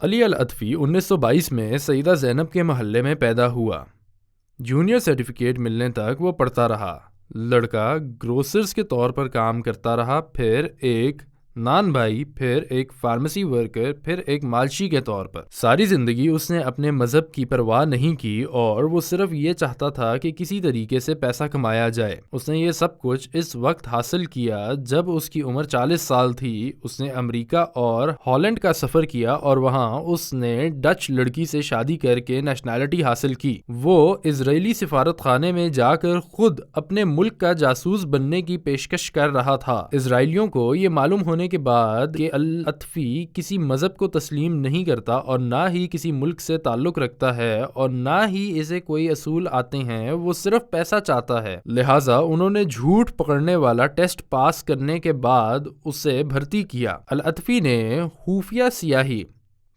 علی العطفی 1922 میں سیدہ زینب کے محلے میں پیدا ہوا۔ جونیئر سرٹیفکیٹ ملنے تک وہ پڑھتا رہا۔ لڑکا گروسرز کے طور پر کام کرتا رہا، پھر ایک نان بھائی، پھر ایک فارمیسی ورکر، پھر ایک مالشی کے طور پر۔ ساری زندگی اس نے اپنے مذہب کی پرواہ نہیں کی اور وہ صرف یہ چاہتا تھا کہ کسی طریقے سے پیسہ کمایا جائے۔ اس نے یہ سب کچھ اس وقت حاصل کیا جب اس کی عمر 40 سال تھی۔ اس نے امریکہ اور ہالینڈ کا سفر کیا اور وہاں اس نے ڈچ لڑکی سے شادی کر کے نیشنلٹی حاصل کی۔ وہ اسرائیلی سفارت خانے میں جا کر خود اپنے ملک کا جاسوس بننے کی پیشکش کر رہا تھا۔ اسرائیلیوں کو یہ معلوم ہونے کے بعد کہ العطفی کسی مذہب کو تسلیم نہیں کرتا اور نہ ہی کسی ملک سے تعلق رکھتا ہے اور نہ ہی اسے کوئی اصول آتے ہیں، وہ صرف پیسہ چاہتا ہے، لہٰذا انہوں نے جھوٹ پکڑنے والا ٹیسٹ پاس کرنے کے بعد اسے بھرتی کیا۔ العطفی نے خفیہ سیاہی،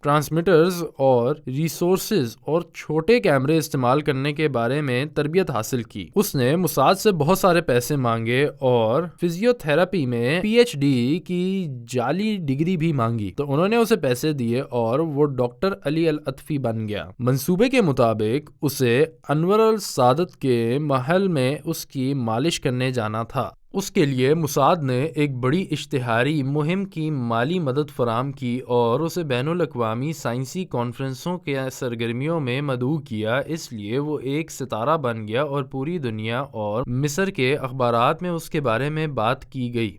ٹرانسمیٹرز اور ریسورسز اور چھوٹے کیمرے استعمال کرنے کے بارے میں تربیت حاصل کی۔ اس نے موساد سے بہت سارے پیسے مانگے اور فزیو تھراپی میں پی ایچ ڈی کی جعلی ڈگری بھی مانگی، تو انہوں نے اسے پیسے دیے اور وہ ڈاکٹر علی العطفی بن گیا۔ منصوبے کے مطابق اسے انور السادات کے محل میں اس کی مالش کرنے جانا تھا۔ اس کے لیے موساد نے ایک بڑی اشتہاری مہم کی مالی مدد فراہم کی اور اسے بین الاقوامی سائنسی کانفرنسوں کے سرگرمیوں میں مدعو کیا۔ اس لیے وہ ایک ستارہ بن گیا اور پوری دنیا اور مصر کے اخبارات میں اس کے بارے میں بات کی گئی۔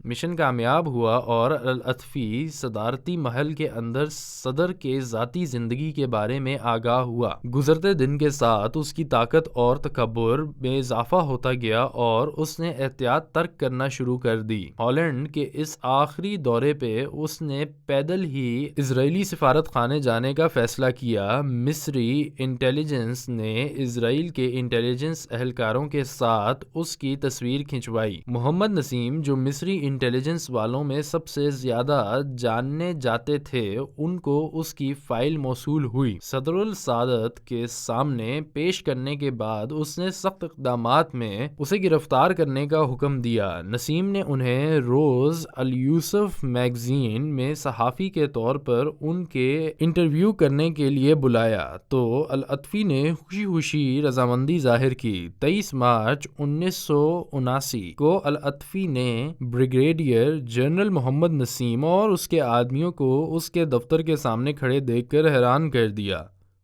مشن کامیاب ہوا اور العطفی صدارتی محل کے اندر صدر کے ذاتی زندگی کے بارے میں آگاہ ہوا۔ گزرتے دن کے ساتھ اس کی طاقت اور تکبر میں اضافہ ہوتا گیا اور اس نے احتیاط ترک کرنا شروع کر دی۔ ہالینڈ کے اس آخری دورے پہ اس نے پیدل ہی اسرائیلی سفارت خانے جانے کا فیصلہ کیا۔ مصری انٹیلیجنس نے اسرائیل کے انٹیلیجنس اہلکاروں کے ساتھ اس کی تصویر کھنچوائی۔ محمد نسیم، جو مصری انٹیلیجنس والوں میں سب سے زیادہ جانے جاتے تھے، ان کو اس کی فائل موصول ہوئی۔ صدر السادات کے سامنے پیش کرنے کے بعد اس نے سخت اقدامات میں اسے گرفتار کرنے کا حکم دیا۔ نسیم نے انہیں روز الیوسف میگزین میں صحافی کے طور پر ان کے انٹرویو کرنے کے لیے بلایا، تو العطفی نے خوشی خوشی رضامندی ظاہر کی۔ 23 مارچ 1979 کو العطفی نے بریگیڈیئر جنرل محمد نسیم اور اس کے آدمیوں کو اس کے دفتر کے سامنے کھڑے دیکھ کر حیران کر دیا۔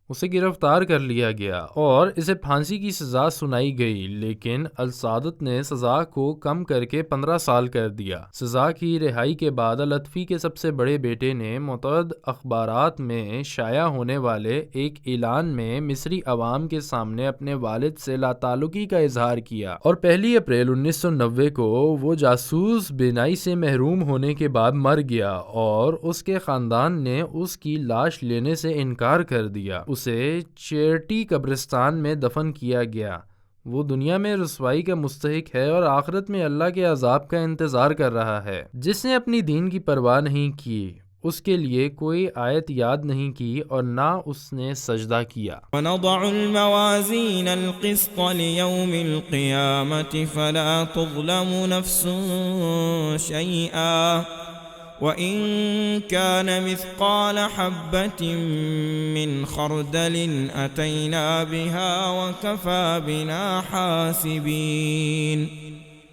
اسے گرفتار کر لیا گیا اور اسے پھانسی کی سزا سنائی گئی، لیکن السادات نے سزا کو کم کر کے 15 سال کر دیا۔ سزا کی رہائی کے بعد العطفی کے سب سے بڑے بیٹے نے متعدد اخبارات میں شائع ہونے والے ایک اعلان میں مصری عوام کے سامنے اپنے والد سے لا تعلقی کا اظہار کیا، اور 1 اپریل 1990 کو وہ جاسوس بینائی سے محروم ہونے کے بعد مر گیا اور اس کے خاندان نے اس کی لاش لینے سے انکار کر دیا۔ اسے چیرٹی قبرستان میں دفن کیا گیا۔ وہ دنیا میں رسوائی کا مستحق ہے اور آخرت میں اللہ کے عذاب کا انتظار کر رہا ہے۔ جس نے اپنی دین کی پرواہ نہیں کی، اس کے لیے کوئی آیت یاد نہیں کی اور نہ اس نے سجدہ کیا۔ وَنَضَعُ الْمَوَازِينَ الْقِسْطَ لِيَوْمِ الْقِيَامَةِ فَلَا تُظْلَمُ نَفْسٌ شَيْئًا وَإِن كَانَ مِثْقَالَ حَبَّةٍ مِّنْ خَرْدَلٍ أَتَيْنَا بِهَا وَكَفَى بِنَا حَاسِبِينَ۔